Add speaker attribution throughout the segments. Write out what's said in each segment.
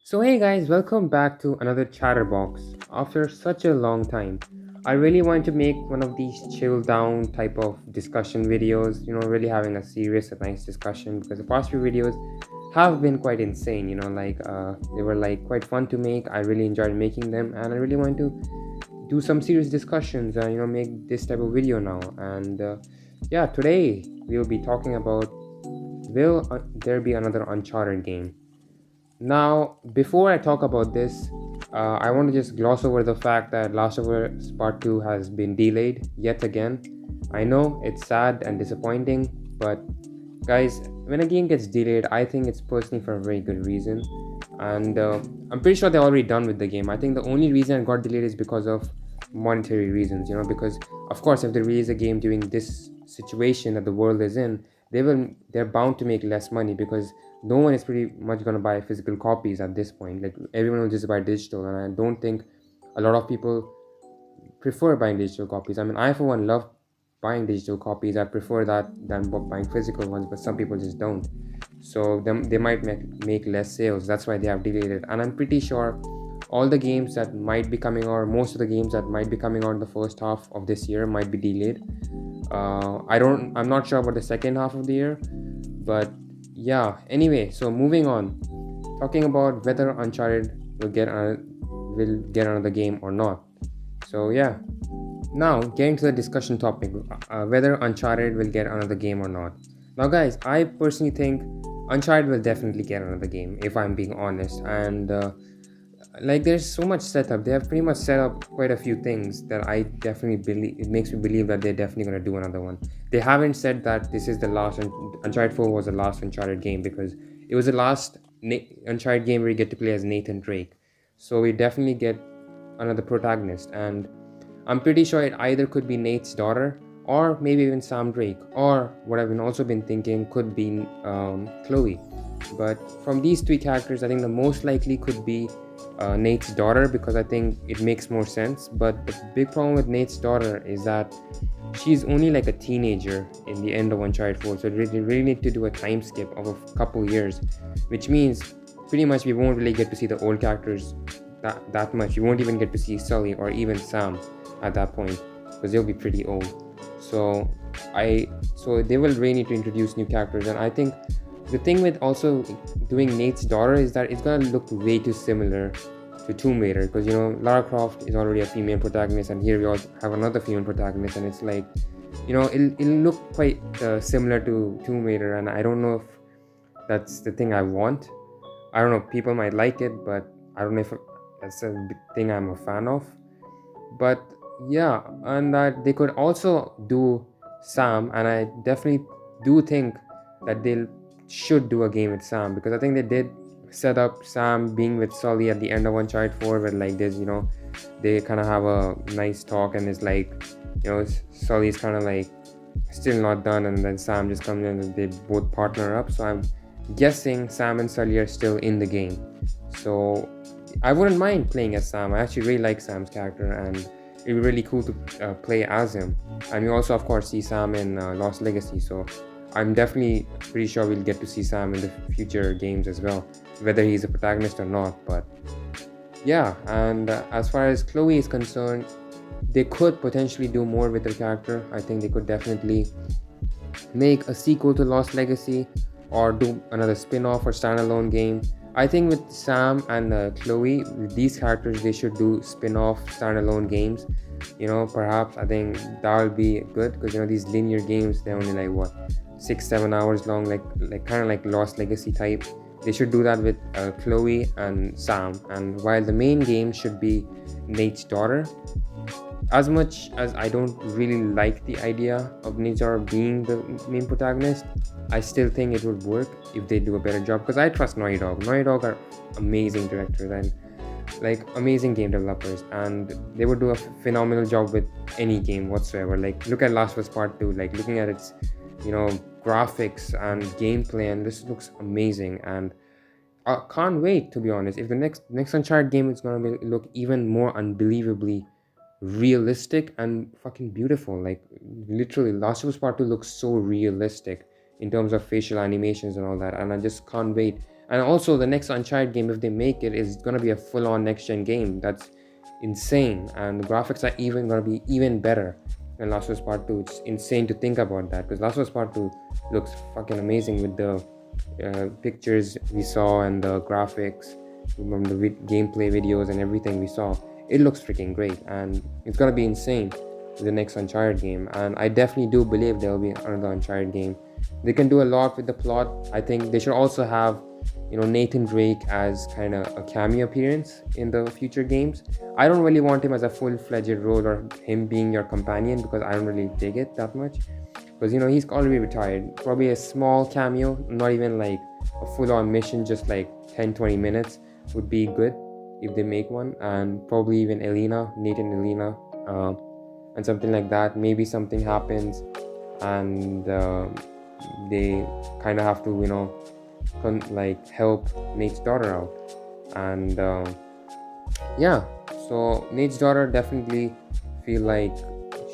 Speaker 1: So hey guys, welcome back to another Chatterbox. After such a long time, I really want to make one of these chill down type of discussion videos, really having a serious and nice discussion because the past few videos have been quite insane, they were like quite fun to make. I really enjoyed making them and I really want to do some serious discussions and make this type of video now. And yeah, today we'll be talking about will there be another Uncharted game? Now, before I talk about this, I want to just gloss over the fact that Last of Us Part 2 has been delayed yet again. I know it's sad and disappointing, but guys, when a game gets delayed, I think it's personally for a very good reason. And I'm pretty sure they're already done with the game. I think the only reason it got delayed is because of monetary reasons, because of course, if they release a game during this situation that the world is in, they're bound to make less money because no one is pretty much going to buy physical copies at this point. Like everyone will just buy digital, and I don't think a lot of people prefer buying digital copies. I mean, I for one love buying digital copies. I prefer that than buying physical ones, but some people just don't. So they might make less sales. That's why they have delayed it. And I'm pretty sure all the games that might be coming, or most of the games that might be coming out in the first half of this year, might be delayed. I'm not sure about the second half of the year, but yeah. Anyway, so moving on, talking about whether Uncharted will get another game or not. So yeah, now getting to the discussion topic, whether Uncharted will get another game or not. Now, guys, I personally think Uncharted will definitely get another game, if I'm being honest. And like, there's so much setup. They have pretty much set up quite a few things that I definitely believe. It makes me believe that they're definitely gonna do another one. They haven't said that this is the last. Uncharted 4 was the last Uncharted game because it was the last Uncharted game where you get to play as Nathan Drake. So we definitely get another protagonist, and I'm pretty sure it either could be Nate's daughter or maybe even Sam Drake, or what I've also been thinking could be Chloe. But from these three characters, I think the most likely could be Nate's daughter because I think it makes more sense. But the big problem with Nate's daughter is that she's only like a teenager in the end of Uncharted 4, so they really need to do a time skip of a couple years, which means pretty much we won't really get to see the old characters that much. We won't even get to see Sully or even Sam at that point because they'll be pretty old. So they will really need to introduce new characters, and I think the thing with also doing Nate's daughter is that it's gonna look way too similar to Tomb Raider because Lara Croft is already a female protagonist, and here we also have another female protagonist, and it's like it'll look quite similar to Tomb Raider, and I don't know if that's the thing I want. I don't know, people might like it, but I don't know if that's a thing I'm a fan of. But yeah, and that they could also do Sam, and I definitely do think that they should do a game with Sam because I think they did set up Sam being with Sully at the end of Uncharted 4 where like there's they kind of have a nice talk, and it's like Sully's kind of like still not done, and then Sam just comes in and they both partner up. So I'm guessing Sam and Sully are still in the game, so I wouldn't mind playing as Sam. I actually really like Sam's character, and it'd be really cool to play as him. And we also, of course, see Sam in Lost Legacy, so I'm definitely pretty sure we'll get to see Sam in the future games as well, whether he's a protagonist or not. But yeah, and as far as Chloe is concerned, they could potentially do more with her character. I think they could definitely make a sequel to Lost Legacy or do another spin-off or standalone game. I think with Sam and Chloe, with these characters, they should do spin-off standalone games. Perhaps I think that would be good because these linear games, they're only like what 6-7 hours long, like kind of like Lost Legacy type. They should do that with Chloe and Sam, and while the main game should be Nate's daughter. As much as I don't really like the idea of Nate's daughter being the main protagonist, I still think it would work if they do a better job because I trust Naughty Dog. Naughty Dog are amazing directors and like amazing game developers, and they would do a phenomenal job with any game whatsoever. Like look at Last of Us Part 2, like looking at its graphics and gameplay, and this looks amazing, and I can't wait, to be honest. If the next Uncharted game is gonna look even more unbelievably realistic and fucking beautiful. Like literally Last of Us Part 2 looks so realistic in terms of facial animations and all that, and I just can't wait And also the next Uncharted game, if they make it, is gonna be a full-on next-gen game. That's insane, and the graphics are even gonna be even better than Last of Us Part 2. It's insane to think about that, because Last of Us Part 2 looks fucking amazing with the pictures we saw and the graphics from the gameplay videos and everything we saw. It looks freaking great, and it's gonna be insane with the next Uncharted game. And I definitely do believe there will be another Uncharted game. They can do a lot with the plot. I think they should also have, Nathan Drake as kind of a cameo appearance in the future games. I don't really want him as a full-fledged role, or him being your companion, because I don't really dig it that much, because he's already retired. Probably a small cameo, not even like a full-on mission, just like 10-20 minutes would be good if they make one. And probably even Nathan Elena, and something like that. Maybe something happens and they kind of have to help Nate's daughter out. And yeah, so Nate's daughter definitely feel like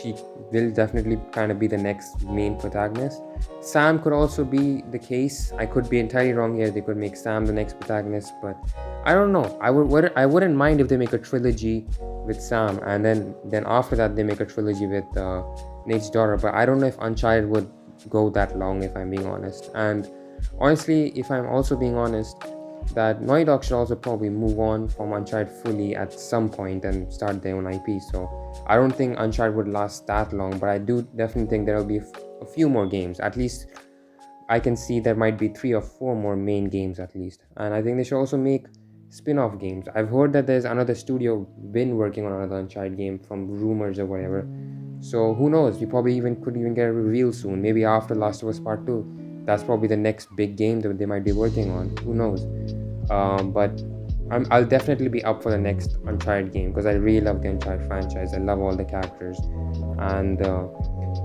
Speaker 1: she will definitely kind of be the next main protagonist. Sam could also be the case. I could be entirely wrong here. They could make Sam the next protagonist, but I don't know. I wouldn't mind if they make a trilogy with Sam, and then after that they make a trilogy with Nate's daughter. But I don't know if Uncharted would go that long, if I'm being honest. And honestly, if I'm also being honest, that Naughty Dog should also probably move on from Uncharted fully at some point and start their own IP. So I don't think Uncharted would last that long, but I do definitely think there will be a few more games. At least I can see there might be 3 or 4 more main games at least. And I think they should also make spin-off games. I've heard that there's another studio been working on another Uncharted game, from rumors or whatever. So who knows? We probably could even get a reveal soon. Maybe after Last of Us Part 2. That's probably the next big game that they might be working on. Who knows? But I'll definitely be up for the next Uncharted game, because I really love the Uncharted franchise. I love all the characters, and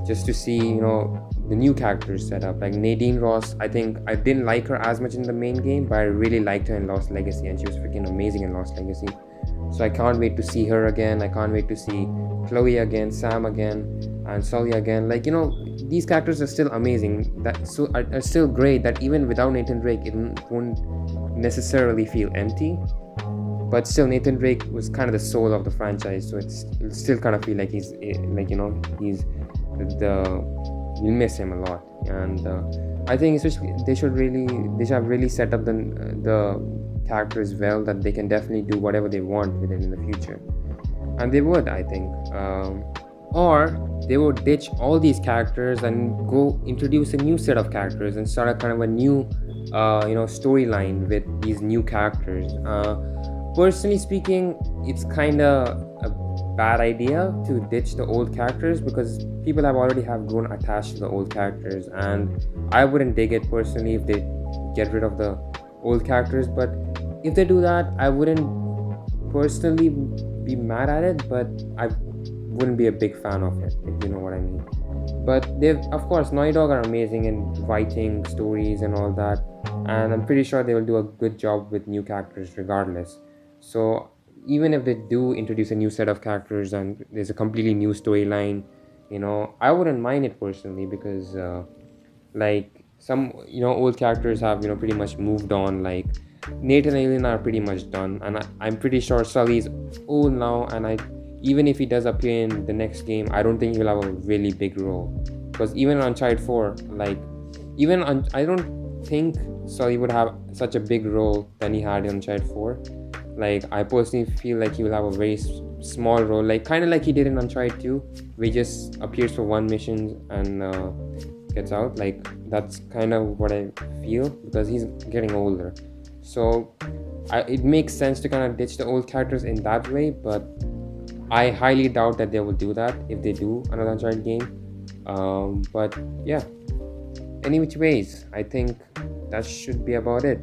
Speaker 1: just to see the new characters set up, like Nadine Ross. I think I didn't like her as much in the main game, but I really liked her in Lost Legacy, and she was freaking amazing in Lost Legacy. So I can't wait to see her again. I can't wait to see Chloe again, Sam again, and Sully again. These characters are still amazing. Are still great. That even without Nathan Drake, it won't necessarily feel empty. But still, Nathan Drake was kind of the soul of the franchise. So it'll still kind of feel like he's you'll miss him a lot. And I think especially they should have really set up the characters well, that they can definitely do whatever they want with it in the future. And they would, I think. Or they would ditch all these characters and go introduce a new set of characters and start a kind of a new storyline with these new characters. Personally speaking, it's kind of a bad idea to ditch the old characters, because people already have grown attached to the old characters, and I wouldn't dig it personally if they get rid of the old characters. But if they do that, I wouldn't personally be mad at it, but I wouldn't be a big fan of it, if you know what I mean. But of course, Naughty Dog are amazing in writing stories and all that, and I'm pretty sure they will do a good job with new characters regardless. So even if they do introduce a new set of characters and there's a completely new storyline, I wouldn't mind it personally, because some old characters have pretty much moved on. Like Nathan and Elena are pretty much done, and I'm pretty sure Sully's old now, and even if he does appear in the next game, I don't think he'll have a really big role, because even on Uncharted 4, I don't think Sully would have such a big role than he had in Uncharted 4. I personally feel like he will have a very small role, kind of like he did in Uncharted 2, where he just appears for one mission and gets out. That's kind of what I feel, because he's getting older. So it makes sense to kind of ditch the old characters in that way, but I highly doubt that they will do that if they do another Uncharted game. But yeah, any which ways, I think that should be about it.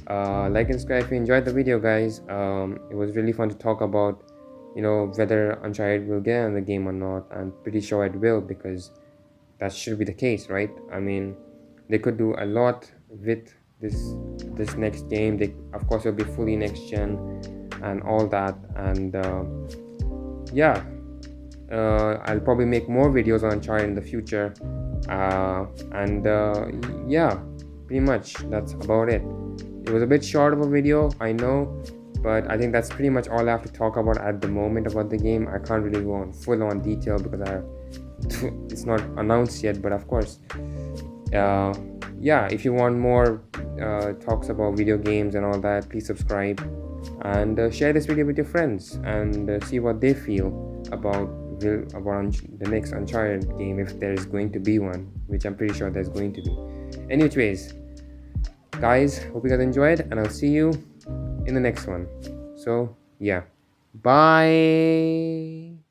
Speaker 1: Like and subscribe if you enjoyed the video, guys. It was really fun to talk about whether Uncharted will get on the game or not. I'm pretty sure it will, because that should be the case, right? I mean, they could do a lot with this next game. Of course, it'll be fully next gen and all that. And yeah, I'll probably make more videos on Uncharted in the future. Yeah, pretty much that's about it. It was a bit short of a video, I know, but I think that's pretty much all I have to talk about at the moment about the game. I can't really go on full on detail because it's not announced yet, but of course, yeah, if you want more talks about video games and all that, please subscribe and share this video with your friends and see what they feel about the next Uncharted game, if there is going to be one, which I'm pretty sure there's going to be. Anyways, guys, hope you guys enjoyed, and I'll see you in the next one. So yeah, bye.